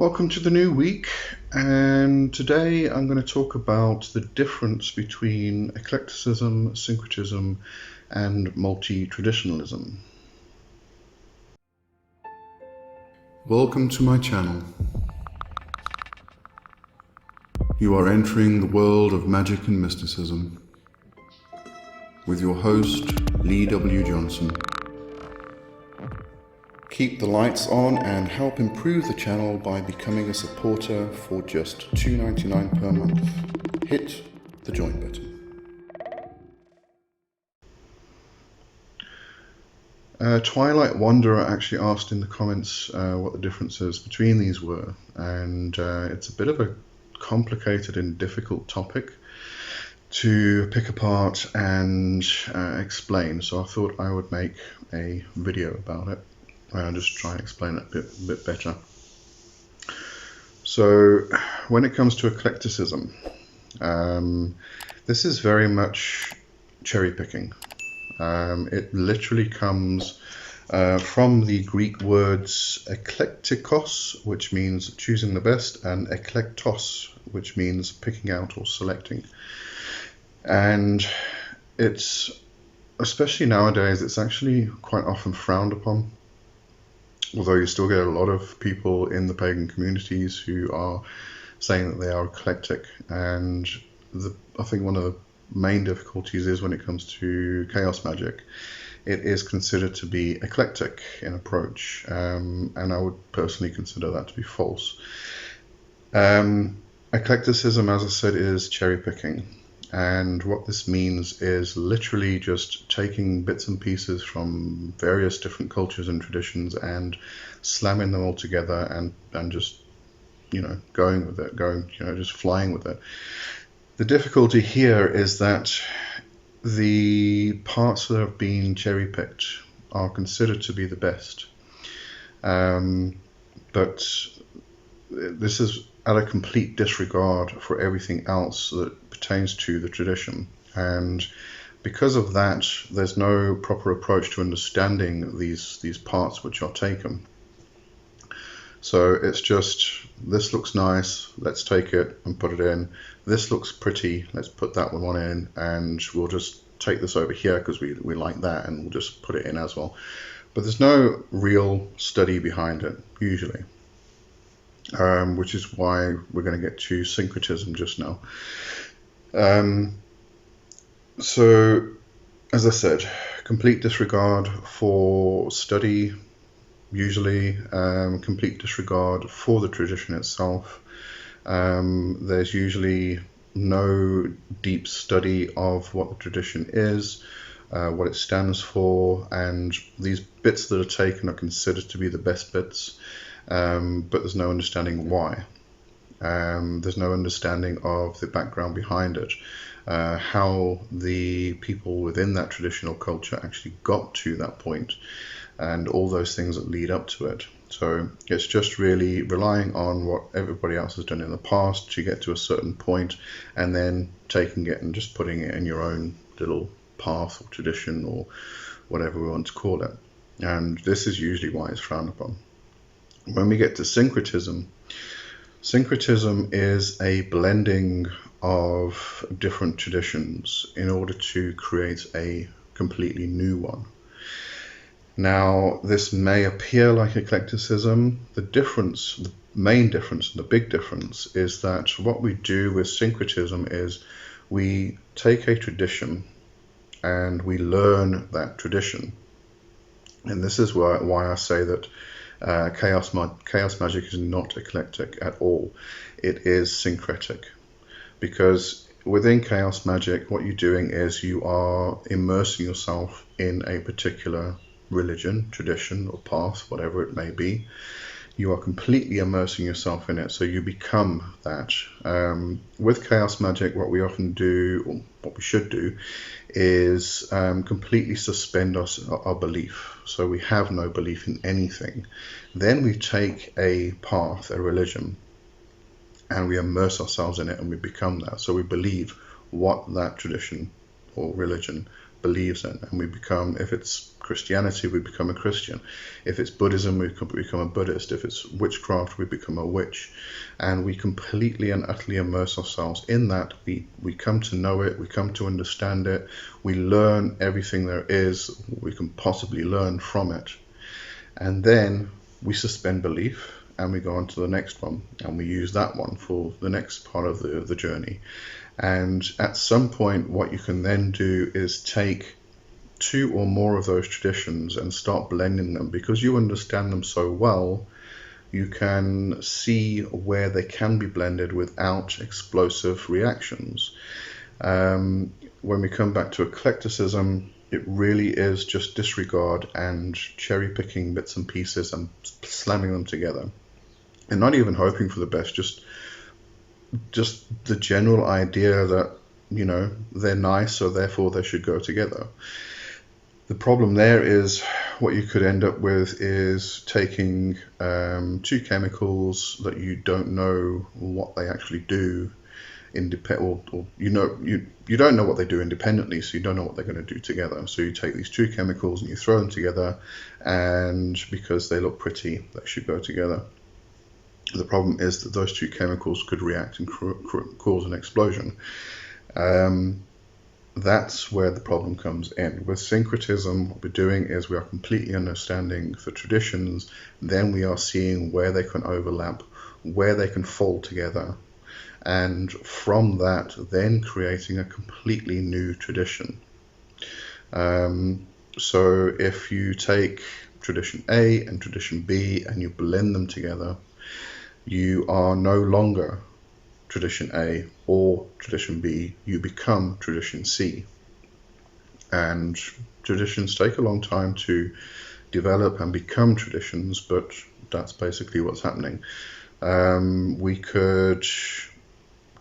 Welcome to the new week, and today I'm going to talk about the difference between eclecticism, syncretism, and multi-traditionalism. Welcome to my channel. You are entering the world of magic and mysticism with your host, Lee W. Johnson. Keep the lights on and help improve the channel by becoming a supporter for just $2.99 per month. Hit the join button. Twilight Wanderer actually asked in the comments what the differences between these were, and it's a bit of a complicated and difficult topic to pick apart and explain, so I thought I would make a video about it. I'll just try and explain it a bit better. So when it comes to eclecticism, this is very much cherry picking. It literally comes from the Greek words eklektikos, which means choosing the best, and eklektos, which means picking out or selecting. And it's, especially nowadays, it's actually quite often frowned upon. Although you still get a lot of people in the pagan communities who are saying that they are eclectic, and I think one of the main difficulties is when it comes to chaos magic, it is considered to be eclectic in approach, and I would personally consider that to be false. Eclecticism, as I said, is cherry picking. And what this means is literally just taking bits and pieces from various different cultures and traditions and slamming them all together and just, going with it, just flying with it. The difficulty here is that the parts that have been cherry picked are considered to be the best. But this is at a complete disregard for everything else that pertains to the tradition, and because of that there's no proper approach to understanding these parts which are taken. So it's just, this looks nice, let's take it and put it in. This looks pretty, let's put that one in, and we'll just take this over here because we like that, and we'll just put it in as well. But there's no real study behind it usually. Which is why we're going to get to syncretism just now. So, as I said, complete disregard for study, usually, complete disregard for the tradition itself. There's usually no deep study of what the tradition is, what it stands for, and these bits that are taken are considered to be the best bits. But there's no understanding why. There's no understanding of the background behind it, how the people within that traditional culture actually got to that point, and all those things that lead up to it. So it's just really relying on what everybody else has done in the past to get to a certain point, and then taking it and just putting it in your own little path or tradition or whatever we want to call it. And this is usually why it's frowned upon. When we get to syncretism, syncretism is a blending of different traditions in order to create a completely new one. Now, this may appear like eclecticism. The main difference, the big difference, is that what we do with syncretism is we take a tradition and we learn that tradition. And this is why I say that chaos magic is not eclectic at all. It is syncretic, because within chaos magic what you're doing is you are immersing yourself in a particular religion, tradition, or path, whatever it may be. You are completely immersing yourself in it, so you become that. With chaos magic, what we often do, or what we should do, is completely suspend our belief. So we have no belief in anything. Then we take a path, a religion, and we immerse ourselves in it, and we become that. So we believe what that tradition or religion believes in, and we become, if it's Christianity, we become a Christian. If it's Buddhism, we become a Buddhist. If it's witchcraft, we become a witch. And we completely and utterly immerse ourselves in that. We come to know it, we come to understand it, we learn everything there is we can possibly learn from it. And then we suspend belief and we go on to the next one, and we use that one for the next part of the journey. And at some point, what you can then do is take two or more of those traditions and start blending them, because you understand them so well. You can see where they can be blended without explosive reactions. When we come back to eclecticism, it really is just disregard and cherry picking bits and pieces and slamming them together, and not even hoping for the best, just the general idea that, they're nice, so therefore they should go together. The problem there is what you could end up with is taking two chemicals that you don't know what they actually do you don't know what they do independently, so you don't know what they're going to do together. So you take these two chemicals and you throw them together, and because they look pretty, they should go together. The problem is that those two chemicals could react and cause an explosion. That's where the problem comes in. With syncretism, what we're doing is we are completely understanding the traditions, then we are seeing where they can overlap, where they can fall together, and from that then creating a completely new tradition. So if you take tradition A and tradition B and you blend them together, you are no longer tradition A or tradition B, you become tradition C. And traditions take a long time to develop and become traditions, but that's basically what's happening. We could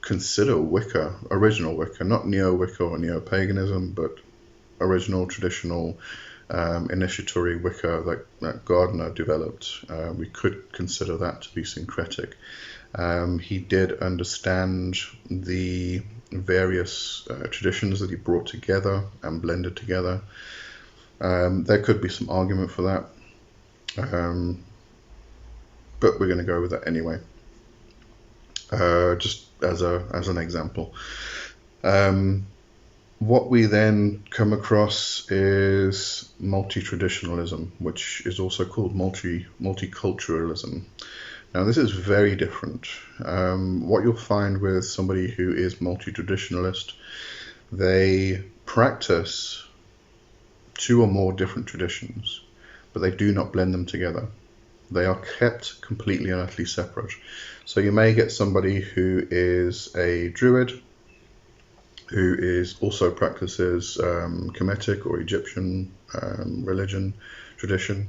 consider Wicca, original Wicca, not neo-Wicca or neo-paganism, but original traditional initiatory Wicca that Gardner developed. We could consider that to be syncretic. He did understand the various traditions that he brought together and blended together. There could be some argument for that, but we're going to go with that anyway. Just as an example. What we then come across is multi-traditionalism, which is also called multiculturalism. Now, this is very different. What you'll find with somebody who is multi-traditionalist, they practice two or more different traditions, but they do not blend them together. They are kept completely and utterly separate. So you may get somebody who is a Druid, who also practices Kemetic or Egyptian religion, tradition,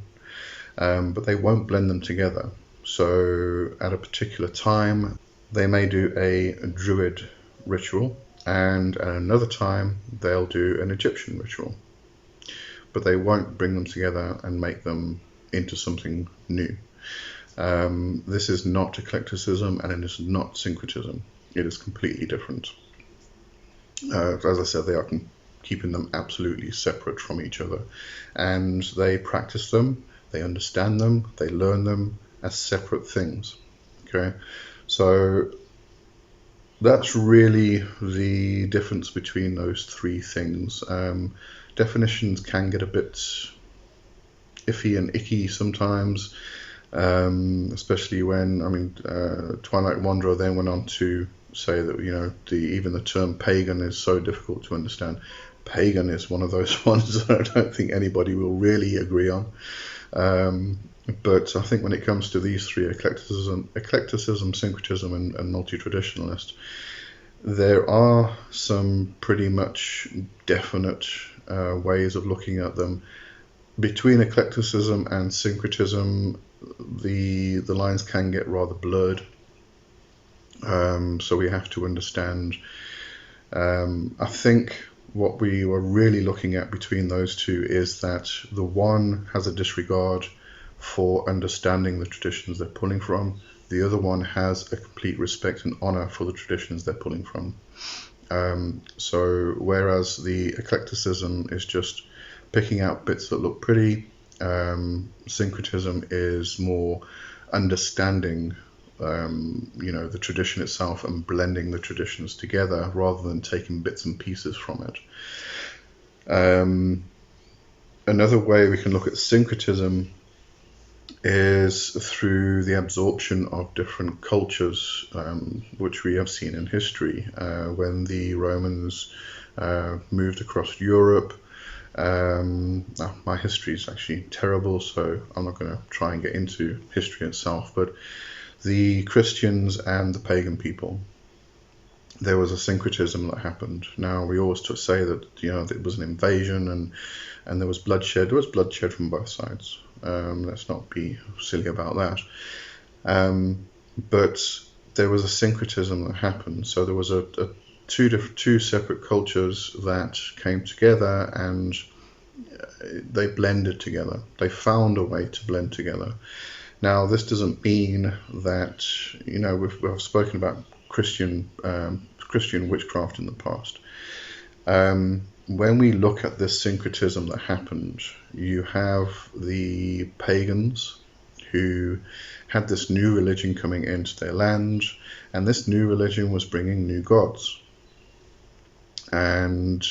but they won't blend them together. So at a particular time, they may do a Druid ritual, and at another time, they'll do an Egyptian ritual. But they won't bring them together and make them into something new. This is not eclecticism, and it is not syncretism. It is completely different. As I said, they are keeping them absolutely separate from each other, and they practice them, they understand them, they learn them as separate things. Okay, so that's really the difference between those three things. Definitions can get a bit iffy and icky sometimes, especially when, Twilight Wanderer then went on to say that, even the term pagan is so difficult to understand. Pagan is one of those ones that I don't think anybody will really agree on. But I think when it comes to these three, eclecticism, syncretism, and multi-traditionalist, there are some pretty much definite ways of looking at them. Between eclecticism and syncretism, the lines can get rather blurred. So we have to understand. I think what we were really looking at between those two is that the one has a disregard for understanding the traditions they're pulling from. The other one has a complete respect and honor for the traditions they're pulling from. So whereas the eclecticism is just picking out bits that look pretty, syncretism is more understanding the tradition itself and blending the traditions together rather than taking bits and pieces from it. Another way we can look at syncretism is through the absorption of different cultures, which we have seen in history. When the Romans moved across Europe, my history is actually terrible, so I'm not going to try and get into history itself, but the Christians and the pagan people, there was a syncretism that happened. Now, we always say that it was an invasion and there was bloodshed. There was bloodshed from both sides. Let's not be silly about that. But there was a syncretism that happened. So there was two separate cultures that came together and they blended together. They found a way to blend together. Now, this doesn't mean that we've spoken about Christian witchcraft in the past. When we look at this syncretism that happened, you have the pagans who had this new religion coming into their land, and this new religion was bringing new gods. And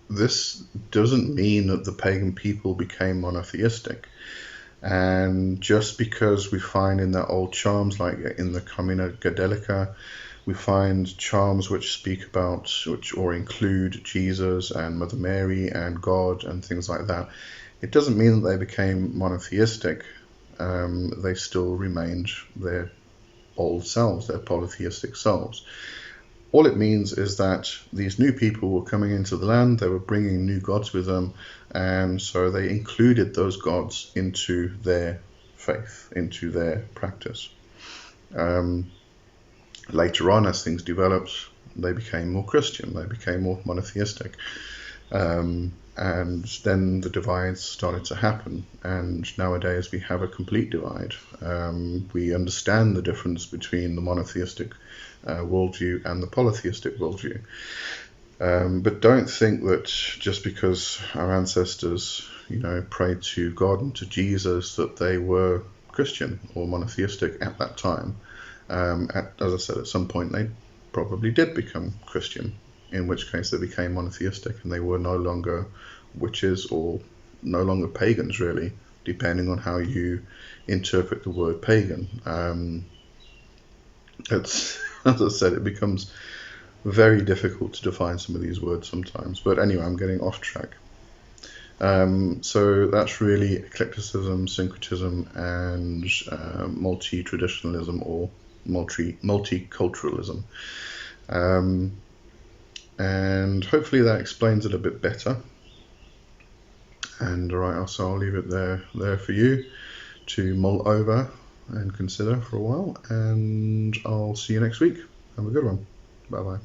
this doesn't mean that the pagan people became monotheistic. And just because we find in their old charms, like in the Carmina Gadelica, we find charms which speak about, or include Jesus and Mother Mary and God and things like that, it doesn't mean that they became monotheistic. They still remained their old selves, their polytheistic selves. All it means is that these new people were coming into the land, they were bringing new gods with them, and so they included those gods into their faith, into their practice. Later on, as things developed, they became more Christian, they became more monotheistic. And then the divides started to happen, and nowadays we have a complete divide. We understand the difference between the monotheistic worldview and the polytheistic worldview. But don't think that just because our ancestors, prayed to God and to Jesus, that they were Christian or monotheistic at that time. As I said, at some point they probably did become Christian, in which case they became monotheistic and they were no longer witches or no longer pagans, really, depending on how you interpret the word pagan. As I said, it becomes very difficult to define some of these words sometimes. But anyway, I'm getting off track. So that's really eclecticism, syncretism, and multi-traditionalism or multiculturalism. And hopefully that explains it a bit better. And alright, so I'll leave it there for you to mull over and consider for a while. And I'll see you next week. Have a good one. Bye bye.